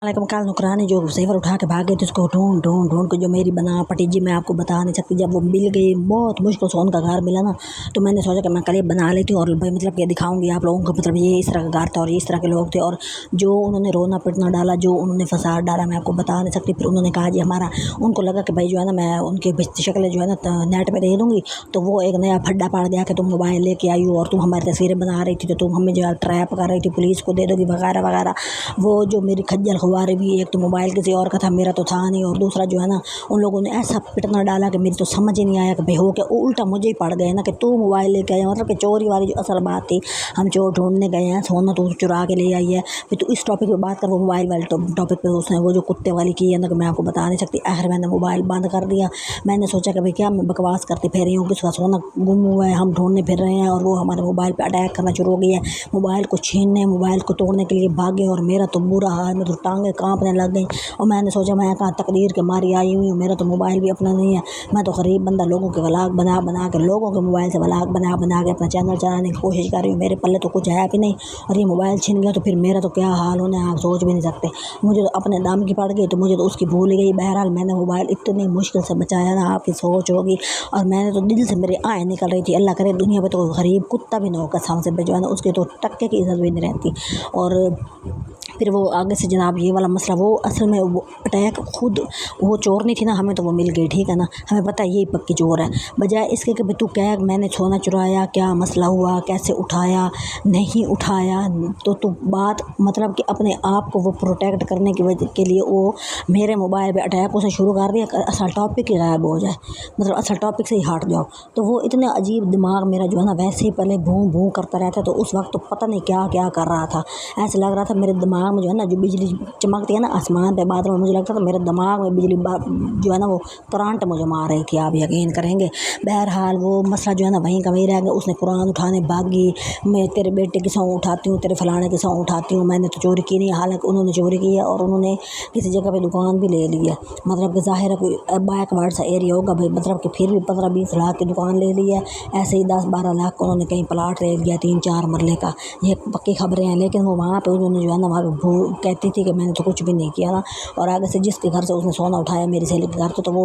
लेकिन कल नुकरानी जो सेवर उठा के भाग गई थी उसको ढूंढ ढूंढ ढूंढ के जो मेरी बना पटीजी मैं आपको बता नहीं सकती। जब वो मिल गई बहुत मुश्किल से उनका घर मिला ना, तो मैंने सोचा कि मैं कल बना लेती हूँ और भाई मतलब ये दिखाऊंगी आप लोगों को, मतलब ये इस तरह का घर था और ये इस तरह के लोग थे और जो उन्होंने रोना पिटना डाला, जो उन्होंने फसाद डाला, मैं आपको बता नहीं सकती। फिर उन्होंने कहा जी हमारा, उनको लगा कि भाई जो है ना मैं उनकी शक्लें जो है ना नेट पर दे दूँगी, तो वो एक नया फड्डा पाड़ दिया कि तुम मोबाइल लेके आई हो और तुम हमारी तस्वीरें बना रही थी, तो तुम हमें जो है ट्रैप कर रही थी, पुलिस को दे दोगी वगैरह वगैरह। वो जो मेरी खज्जल खुआरी भी, एक तो मोबाइल किसी और का था, मेरा तो था नहीं, और दूसरा जो है ना उन लोगों ने ऐसा पिटना डाला कि मेरी तो समझ ही नहीं आया कि भाई हो क्या, उल्टा मुझे ही पड़ गए ना कि तू मोबाइल लेके आया। मतलब कि चोरी वाली जो असल बात थी, हम चोर ढूंढने गए हैं, सोना तो चुरा के ले आई है, फिर तू इस टॉपिक पे बात कर। वो मोबाइल वाले टॉपिक पे उसने वो जो कुत्ते वाली की है ना कि मैं आपको बता नहीं सकती। आखिर मैंने मोबाइल बंद कर दिया। मैंने सोचा कि भाई क्या मैं बकवास करती फिर रही हूँ, किसी का सोना गुम हुआ है, हम ढूंढने फिर रहे हैं, और वो हमारे मोबाइल पे अटैक करना शुरू हो गई है, मोबाइल को छीनने, मोबाइल को तोड़ने के लिए भागे। और मेरा तो बुरा हाल, मेरी तो टांगें कांपने लग गई। और मैंने सोचा मैं कहाँ तकदीर के मारी आई हुई हूँ, मेरा तो मोबाइल भी अपना नहीं है, मैं तो गरीब बंदा लोगों के व्लॉग बना बना के, लोगों के मोबाइल से व्लॉग बना बना के अपना चैनल चलाने की कोशिश कर रही हूँ। मेरे पल्ले तो कुछ है भी नहीं, और ये मोबाइल छीन गया तो फिर मेरा तो क्या हाल होना है आप सोच भी नहीं सकते। मुझे तो अपने दाम की पड़ गई, तो मुझे तो उसकी भूल गई। बहरहाल मैंने मोबाइल इतनी मुश्किल से बचाया ना, आपकी सोच होगी। और मैंने तो दिल से मेरी आँखें निकल रही थी, अल्लाह करे दुनिया में तो गरीब कुत्ता भी ना हो कसम से, जो है ना उसके तो टक्के की इज्जत भी नहीं रहती। और फिर वो आगे से जनाब ये वाला मसला, वो असल में वो अटैक खुद वो चोर नहीं थी ना, हमें तो वो मिल गई, ठीक है ना, हमें पता है यही पक्की चोर है। बजाय इसके कि तू क्या मैंने सोना चुराया, क्या मसला हुआ, कैसे उठाया, नहीं उठाया, तो तू बात मतलब कि अपने आप को वो प्रोटेक्ट करने की वजह के लिए वो मेरे मोबाइल पे अटैक उसने शुरू कर दिया। असल टॉपिक ही गायब हो जाए, मतलब असल टॉपिक से ही हट जाओ। तो वो इतने अजीब दिमाग मेरा जो है ना वैसे ही पहले भूं भूं करता रहता, तो उस वक्त तो पता नहीं क्या क्या कर रहा था। ऐसे लग रहा था मेरे दिमाग में जो है ना, जो बिजली चमकती है ना आसमान पे बादल में, मुझे लगता था मेरे दिमाग में बिजली जो है ना वो करंट मुझे मार रही थी, आप यकीन करेंगे। बहरहाल वो मसला जो है ना वहीं का वहीं रह गया। उसने कुरान उठाने भागी, मैं तेरे बेटे की सौं उठाती हूँ, तेरे फलाने की सौं उठाती हूँ, मैंने तो चोरी की नहीं, हालांकि उन्होंने चोरी की है और उन्होंने किसी जगह पे दुकान भी ले ली है। मतलब कि ज़ाहिर है कोई बैकवर्ड सा एरिया होगा भाई, मतलब कि फिर भी 15-20 लाख की दुकान ले ली है। ऐसे ही 10-12 लाख का उन्होंने कहीं प्लाट ले लिया 3-4 मरले का, ये पक्की खबरें हैं। लेकिन वो वहाँ पे उन्होंने जो है ना वहाँ कहती थी कि मैंने तो कुछ भी नहीं किया ना। और आगे से जिसके घर से उसने सोना उठाया मेरी सहेली के घर से, तो वो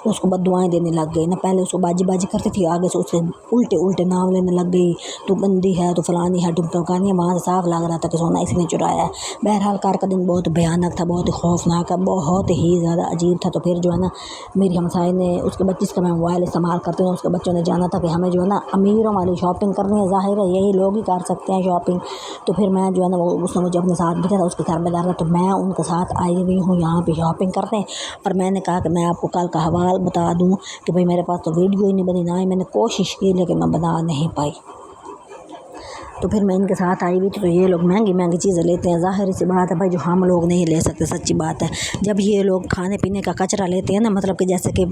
उसको बददुआएं देने लग गई ना। पहले उसको बाजी बाजी करती थी, आगे से उससे उल्टे उल्टे नाम लेने लग गई, तू बंदी है, तो फलानी है, तुम टमकानी है। वहाँ से साफ लग रहा था कि सोना इसने चुराया है। बहरहाल कार का दिन बहुत भयानक था, बहुत ही खौफनाक है, बहुत ही ज़्यादा अजीब था। तो फिर जो है ना मेरी हमसाई ने, उसके बच्चे जिसका मैं मोबाइल इस्तेमाल करती हूँ, उसके बच्चों ने जाना था कि हमें जो है ना अमीरों वाली शॉपिंग करनी है, ज़ाहिर है यही लोग ही कर सकते हैं शॉपिंग। तो फिर मैं जो है ना वो उसने मुझे अपने साथ भेजा था, उसके सरमेदार था, तो मैं उनके साथ आई हुई हूँ यहाँ पे शॉपिंग करने। पर मैंने कहा कि मैं आपको कल का हवाल बता दूँ कि भाई मेरे पास तो वीडियो ही नहीं बनी, ना ही मैंने कोशिश की, लेकिन मैं बना नहीं पाई। तो फिर मैं इनके साथ आई हुई थी। तो ये लोग महंगी महंगी चीज़ें लेते हैं, ज़ाहिर सी बात है भाई जो हम लोग नहीं ले सकते, सच्ची बात है। जब ये लोग खाने पीने का कचरा लेते हैं ना, मतलब कि जैसे कि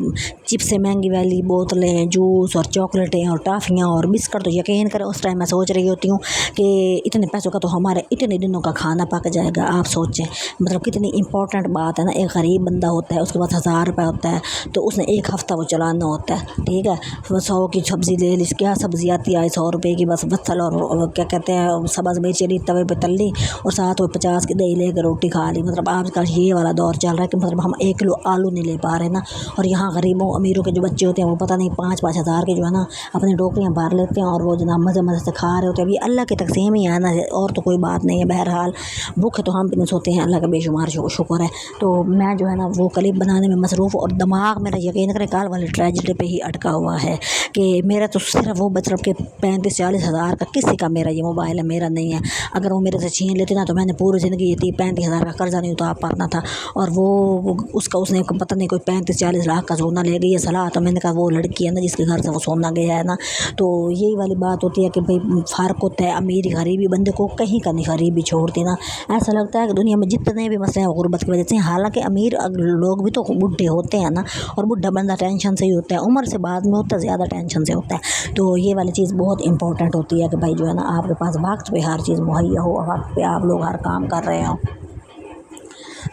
चिप्स से महंगी वाली बोतलें, जूस और चॉकलेटें और टाफ़ियाँ और बिस्कुट, तो यकीन करें उस टाइम मैं सोच रही होती हूँ कि इतने पैसों का तो हमारे इतने दिनों का खाना पक जाएगा। आप सोचें मतलब कितनी इंपॉर्टेंट बात है ना। एक गरीब बंदा होता है, उसके पास 1000 रुपये होता है, तो उसने एक हफ़्ता वो चलाना होता है, ठीक है। 100 की सब्ज़ी ले ली, क्या सब्ज़ी आती है 100 रुपये की, बस बत्तल और क्या कहते हैं सब्ज़ मिर्ची ली, तवे पे तल ली, और साथ में 50 की दही लेकर रोटी खा ली। मतलब आजकल ये वाला दौर चल रहा है कि मतलब हम 1 किलो आलू नहीं ले पा रहे ना। और यहाँ गरीबों अमीरों के जो बच्चे होते हैं वो पता नहीं 5-5 हज़ार के जो है ना अपनी टोकरियाँ भर लेते हैं, और वो जनाब मज़े मज़े से खा रहे होते हैं। अभी अल्लाह की तकसीम ही है ना, और तो कोई बात नहीं है। बहरहाल भूखे तो हम भी नहीं सोते हैं, अल्लाह का बेशुमार शुक्र है। तो मैं जो है ना वो क्लिप बनाने में मसरूफ़, और दिमाग मेरा यकीन करें कल वाली ट्रेजेडी पे ही अटका हुआ है कि मेरा तो सिर्फ वो मतलब कि 35-40 हज़ार का किसी का मेरा ये मोबाइल है, मेरा नहीं है। अगर वो मेरे से छीन लेते ना तो मैंने पूरी ज़िंदगी ये 35 हज़ार का कर्जा नहीं उतार पाना था। और वो उसका उसने पता नहीं कोई 35-40 लाख का सोना ले गई है सलाह। तो मैंने कहा वो लड़की है ना जिसके घर से वो सोना गया है ना, तो यही वाली बात होती है कि भाई फ़र्क होता है अमीरी गरीबी, बंदे को कहीं का नहीं गरीबी छोड़ती ना। ऐसा लगता है कि दुनिया में जितने भी मसले हैं गुर्बत की वजह से, हालांकि अमीर लोग भी तो बुढ़े होते हैं ना, और बुढ़ा बंदा टेंशन से ही होता है, उम्र से बाद में होता है, ज़्यादा टेंशन से होता है। तो ये वाली चीज़ बहुत इंपॉर्टेंट होती है कि भाई जो है ना आपके पास वक्त पे हर चीज़ मुहैया हो, वक्त पे आप लोग हर काम कर रहे हो।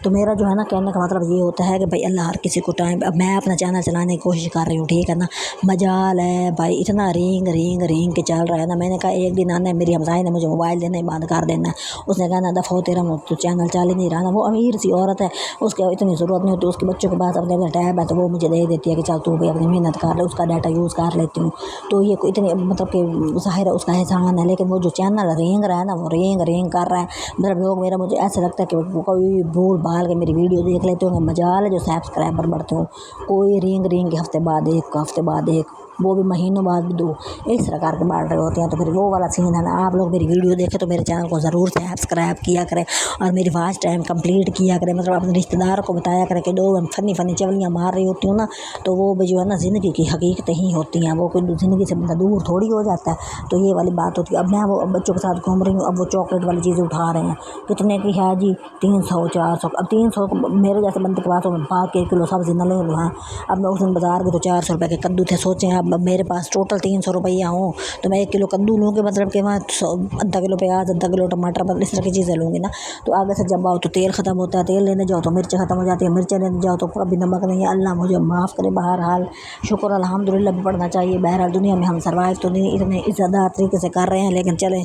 तो मेरा जो है ना कहने का मतलब ये होता है कि भाई अल्लाह हर किसी को टाइम, अब मैं अपना चैनल चलाने की कोशिश कर रही हूँ, ठीक है ना, मजाल है भाई, इतना रिंग रिंग रिंग के चल रहा है ना। मैंने कहा एक दिन आना है, मेरी हमसाई ने मुझे मोबाइल देना ही बंद कर देना है। उसने कहा ना दफ़ा हो तेरा तो चैनल चल ही नहीं रहा ना। वो अमीर सी औरत है, उसके इतनी ज़रूरत नहीं होती, उसके बच्चों के पास अपने अपना टैब है तो वो मुझे दे देती है कि चल तू भी अपनी मेहनत कर ले, उसका डाटा यूज़ कर लेती हूँ। तो ये इतनी मतलब कि ज़ाहिर है उसका एहसान है, लेकिन वो जो चैनल रेंग रहा है ना, वो रेंग रेंग कर रहा है। मतलब लोग मेरा, मुझे ऐसा लगता है कि वो कोई भूल भाल के मेरी वीडियो देख लेते होंगे, मजाल है जो सब्सक्राइबर बढ़ते हो। कोई रिंग रिंग के हफ्ते बाद एक, हफ्ते बाद एक, वो भी महीनों बाद भी 2, इस प्रकार के बढ़ रहे होते हैं। तो फिर वो वाला सीन है ना। आप लोग मेरी वीडियो देखें तो मेरे चैनल को ज़रूर सब्सक्राइब किया करें और मेरी वॉच टाइम कंप्लीट किया करें। मतलब अपने रिश्तेदारों को बताया करें कि दो फ़नी फ़नी चवलियाँ मार रही होती हूँ ना, तो वो भी जो है ना ज़िंदगी की हकीकत ही होती हैं, वो कोई ज़िंदगी से बंदा दूर थोड़ी हो जाता है। तो ये वाली बात होती है। अब मैं वो बच्चों के साथ घूम रही हूँ, अब वो चॉकलेट वाली चीज़ें उठा रहे हैं, कितने की है जी, 300 400। अब 300 मेरे जैसे बंदे के पास हो, मैं भाग के 1 किलो सब्ज़ी न ले लूँ। हाँ, अब मैं उस दिन बाज़ार गई तो 400 रुपये के कद्दू थे। सोचें अब मेरे पास टोटल 300 रुपया हो तो मैं 1 किलो कद्दू लूँ कि मतलब कि मैं आधा किलो प्याज, आधा किलो टमाटर, मतलब इस तरह की चीज़ें लूँगी ना। तो आगे से जब आओ तो तेल ख़त्म होता है, तेल लेने जाओ तो मिर्च ख़त्म हो जाती है, मिर्चें लेने जाओ तो कभी नमक नहीं है। अल्लाह मुझे माफ़ करे। बहरहाल शुक्र अल्हम्दुलिल्लाह भी पढ़ना चाहिए। बहरहाल दुनिया में हम सर्वाइव तो नहीं इतने इज़्ज़तदार तरीके से कर रहे हैं, लेकिन चले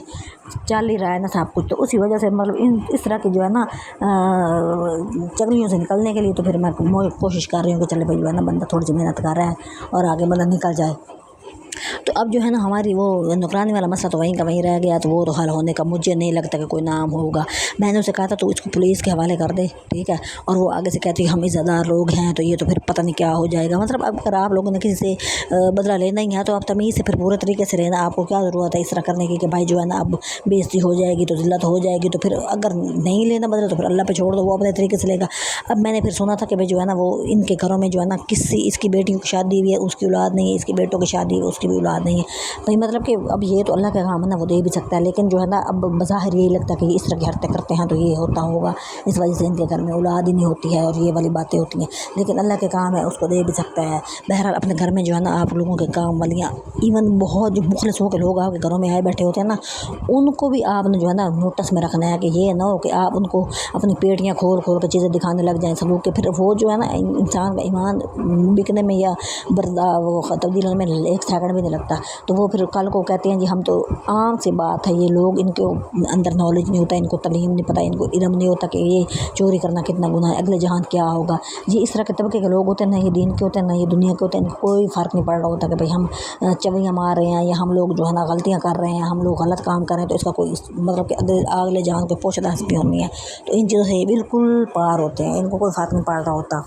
चल ही रहा है ना सब कुछ। तो उसी वजह से मतलब इस तरह की जो है ना चगलियों से निकलने के लिए तो फिर मैं कोशिश कर रही हूँ कि चले भाई जो है ना बंदा थोड़ी सी मेहनत कर रहा है और आगे बंदा निकल जाए। तो अब जो है ना हमारी वो नौकरानी वाला मसला तो वहीं का वहीं रह गया। तो वो तो हल होने का मुझे नहीं लगता कि कोई नाम होगा। मैंने उसे कहा था तो इसको पुलिस के हवाले कर दे, ठीक है। और वो आगे से कहती है हम इज़्ज़तदार लोग हैं तो ये तो फिर पता नहीं क्या हो जाएगा। मतलब अब अगर आप लोगों ने किसी से बदला लेना ही है तो आप तमीज़ से फिर पूरे तरीके से रहना। आपको क्या ज़रूरत है इस तरह करने की कि भाई जो है ना अब बेइज्जती हो जाएगी तो ज़िल्लत हो जाएगी। तो फिर अगर नहीं लेना बदला तो फिर अल्लाह पे छोड़ दो, वो अपने तरीके से लेगा। अब मैंने फिर सुना था कि भाई जो है ना वो इनके घरों में जो है ना किसी, इसकी बेटियों की शादी हुई है उसकी औलाद नहीं है, इसकी बेटों की शादी है उसकी भी औलाद नहीं है। भाई मतलब कि अब ये तो अल्लाह का काम है ना, वो दे भी सकता है, लेकिन जो है ना अब बज़ाहिर यही लगता है कि इस तरह की हरकतें करते हैं तो ये होता होगा, इस वजह से इनके घर में औलाद ही नहीं होती है और ये वाली बातें होती हैं। लेकिन अल्लाह के काम है, उसको दे भी सकता है। बहरहाल अपने घर में जो है ना आप लोगों के काम वालियाँ, इवन बहुत जो मुखलिस हो के लोग आपके घरों में आए बैठे होते हैं ना, उनको भी आपने जो है ना नोटिस में रखना है कि ये ना हो कि आप उनको अपनी पेटियाँ खोल खोल कर चीज़ें दिखाने लग जाएँ सबूत के। फिर वो जो है ना इंसान का ईमान बिकने में या वो तब्दील होने में 1 सेकंड भी नहीं लगता। तो वो फिर कल को कहते हैं जी हम तो, आम सी बात है, ये लोग इनके अंदर नॉलेज नहीं होता, इनको तलीम नहीं पता, इनको इल्म नहीं होता कि ये चोरी करना कितना गुनाह है, अगले जहान क्या होगा। ये इस तरह के तबके के लोग होते हैं, ना ये दीन के होते हैं ना ये दुनिया के होते हैं। इनको कोई फ़र्क नहीं पड़ रहा होता कि भाई हम चवियाँ मार रहे हैं या हम लोग जो है ना गलतियाँ कर रहे हैं, हम लोग गलत काम कर रहे हैं तो इसका कोई मतलब कि अगले जहान के पोशदास भी होनी है। तो इन चीज़ों से ये बिल्कुल पार होते हैं, इनको कोई फ़र्क नहीं पड़ रहा होता।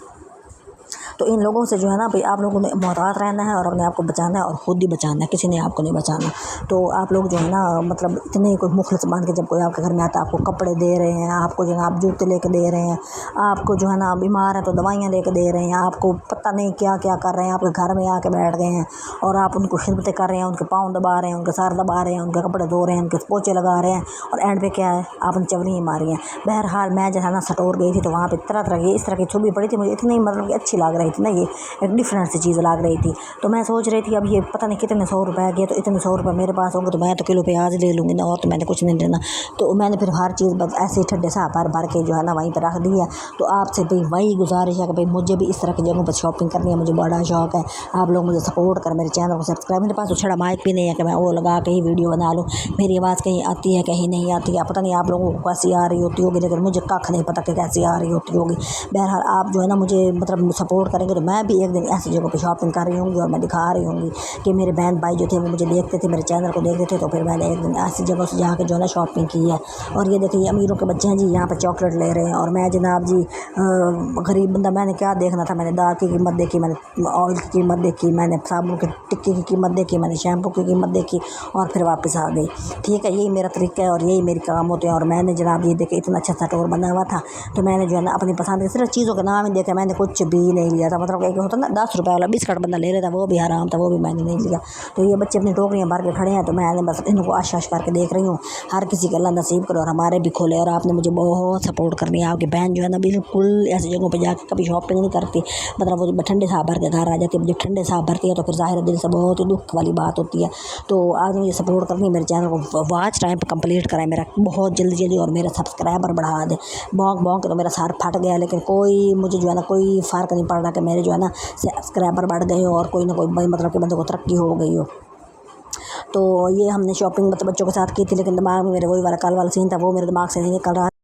तो इन लोगों से जो है ना भाई आप लोगों ने मोहतात रहना है और अपने आप को बचाना है और ख़ुद ही बचाना है, किसी ने आपको नहीं बचाना। तो आप लोग जो है ना मतलब इतने कोई मुखलिस मान के जब कोई आपके घर में आता है, आपको कपड़े दे रहे हैं, आपको जो है आप जूते लेके दे रहे हैं, आपको जो है ना बीमार है तो दवाइयाँ लेके दे रहे हैं, आपको पता नहीं क्या क्या कर रहे हैं, आपके घर में आके बैठ गए हैं और आप उनको खिदमतें कर रहे हैं, उनके पाँव दबा रहे हैं, उनके सर दबा रहे हैं, उनके कपड़े धो रहे हैं, उनके पोछे लगा रहे हैं और एंड पे क्या है आपने चवलियाँ मारी हैं। बहरहाल मैं जो है ना स्टोर गई थी तो वहाँ पे तरह तरह की इस तरह की छुबी पड़ी थी, मुझे इतनी मतलब अच्छी लग रही थी ना, ये एक डिफरेंट सी चीज़ लग रही थी। तो मैं सोच रही थी अब ये पता नहीं कितने 100 रुपये के, तो इतने 100 रुपये मेरे पास होंगे तो मैं तो किलो प्याज ले लूँगी ना, और तो मैंने कुछ नहीं लेना। तो मैंने फिर हर चीज़ बस ऐसे ठंडे सा भर भर के जो है ना वहीं पर रख दी है। तो आपसे भाई वही गुजारिश है कि भाई मुझे भी इस तरह की जगहों पर शॉपिंग करनी है, मुझे बड़ा शौक है। आप लोग मुझे सपोर्ट कर, मेरे चैनल को सब्सक्राइब। मेरे पास तो छड़ा माइक भी नहीं है कि मैं वो लगा के ही वीडियो बना लूँ, मेरी आवाज़ कहीं आती है कहीं नहीं आती है, पता नहीं आप लोगों को कैसी आ रही होती होगी, लेकिन मुझे कख नहीं पता कि कैसी आ रही होती होगी। बहरहाल आप जो है ना मुझे मतलब सपोर्ट करेंगे तो मैं भी एक दिन ऐसी जगह पर शॉपिंग कर रही होंगी और मैं दिखा रही होंगी कि मेरे बहन भाई जो थे वो मुझे देखते थे, मेरे चैनल को देखते थे। तो फिर मैंने एक दिन ऐसी जगह से जाकर जो है ना शॉपिंग की है। और ये देखिए अमीरों के बच्चे हैं जी, यहाँ पर चॉकलेट ले रहे हैं और मैं जनाब जी गरीब बंदा, मैंने क्या देखना था, मैंने दाल की कीमत देखी, मैंने ऑयल की कीमत देखी, मैंने साबुन की टिक्की की कीमत देखी, मैंने शैम्पू की कीमत देखी और फिर वापस आ गई। ठीक है, यही मेरा तरीका है और यही मेरे काम होते हैं। और मैंने जनाब ये देखे इतना अच्छा सा स्टोर बना हुआ था, तो मैंने जो है ना अपनी पसंद के सिर्फ चीज़ों का नाम ही देखा, मैंने कुछ भी नहीं लिया। लिया था, मतलब एक होता ना 10 रुपये वाला बिस्किट बंदा ले लेता, वो भी हराम था, वो भी मैंने नहीं लिया। तो ये बच्चे अपनी टोकरियाँ भर के खड़े हैं, तो मैंने बस इनको आश करके देख रही हूँ। हर किसी के अल्लाह नसीब करो और हमारे भी खोले। और आपने मुझे बहुत सपोर्ट करनी है। आपकी बहन जो है ना बिल्कुल ऐसी जगहों पर जाकर कभी शॉपिंग नहीं करती, मतलब वो ठंडे साहब भर के घर आ जाती है। जब ठंडे साहब भरती है तो फिर ज़ाहिर दिल से बहुत ही दुख वाली बात होती है। तो आज मुझे सपोर्ट करनी है, मेरे चैनल को वॉच टाइम पर कंप्लीट कराएं मेरा बहुत जल्दी जल्दी, और मेरा सब्सक्राइबर बढ़ा दे। भौंक भौंक के तो मेरा सर फट गया, लेकिन कोई मुझे जो है ना कोई फ़र्क नहीं पड़ रहा कि मेरे जो है ना सब्सक्राइबर बढ़ गए हो और कोई ना कोई मतलब कि बंदे को तरक्की हो गई हो। तो ये हमने शॉपिंग मतलब बच्चों के साथ की थी, लेकिन दिमाग में मेरे वही वाला कल वाला सीन था, वो मेरे दिमाग से नहीं निकल रहा।